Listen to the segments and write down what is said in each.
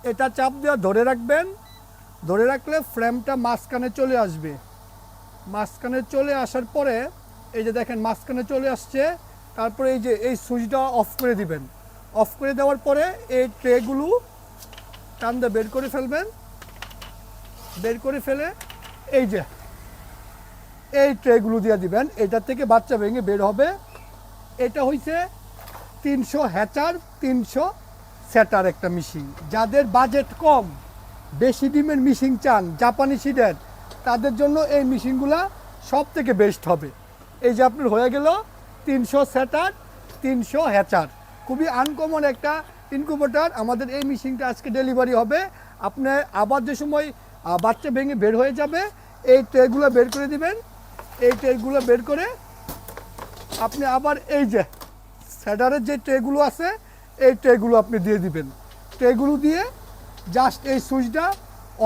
এটা চাপ দিয়ে ধরে রাখবেন, ধরে রাখলে ফ্রেমটা মাঝখানে চলে আসবে। মাঝখানে চলে আসার পরে এই যে দেখেন মাঝখানে চলে আসছে, তারপরে এই যে এই সুইচটা অফ করে দিবেন। অফ করে দেওয়ার পরে এই ট্রেগুলো টান দিয়ে বের করে ফেলবেন। বের করে ফেলে এই যে এই ট্রেগুলো দিয়ে দিবেন, এটা থেকে বাচ্চা ভেঙে বের হবে। এটা হইছে 300 হ্যাচার 300 সেটার একটা মেশিন। যাদের বাজেট কম, বেশি ডিমের মেশিন চান, জাপানি সিডের, তাদের জন্য এই মেশিনগুলা সব থেকে বেস্ট হবে। এই যে আপনার হয়ে গেল 300 সেটার 300 হ্যাচার, খুবই আনকমন একটা ইনকিউবেটর। আমাদের এই মেশিনটা আজকে ডেলিভারি হবে। আপনার আবার যে সময় বাচ্চা ভেঙে বের হয়ে যাবে, এই ট্রেগুলো বের করে দিবেন। এই ট্রেগুলো বের করে আপনি আবার এই যে স্যাডারের যে ট্রেগুলো আছে, এই ট্রেগুলো আপনি দিয়ে দিবেন। ট্রেগুলো দিয়ে জাস্ট এই সুইচটা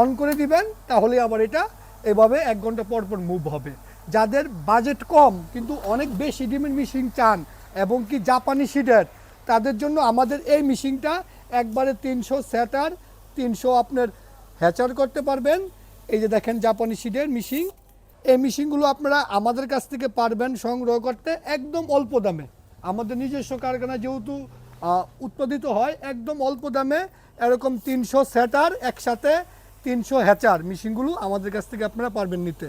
অন করে দিবেন, তাহলে আবার এটা এভাবে 1 ঘন্টা পর পর মুভ হবে। যাদের বাজেট কম কিন্তু অনেক বেশি ডিমের মেশিন চান এবং কি জাপানি সিডের, তাদের জন্য আমাদের এই মেশিনটা একবারে 300 সেটার 300 আপনার হ্যাচার করতে পারবেন। এই যে দেখেন জাপানি সিডের মেশিন। এই মেশিনগুলো আপনারা আমাদের কাছ থেকে পারবেন সংগ্রহ করতে একদম অল্প দামে। আমাদের নিজস্ব কারখানা যেহেতু উৎপাদিত হয়, একদম অল্প দামে এরকম 300 সেটার একসাথে 300 হ্যাচার মেশিনগুলো আমাদের কাছ থেকে আপনারা পারবেন নিতে।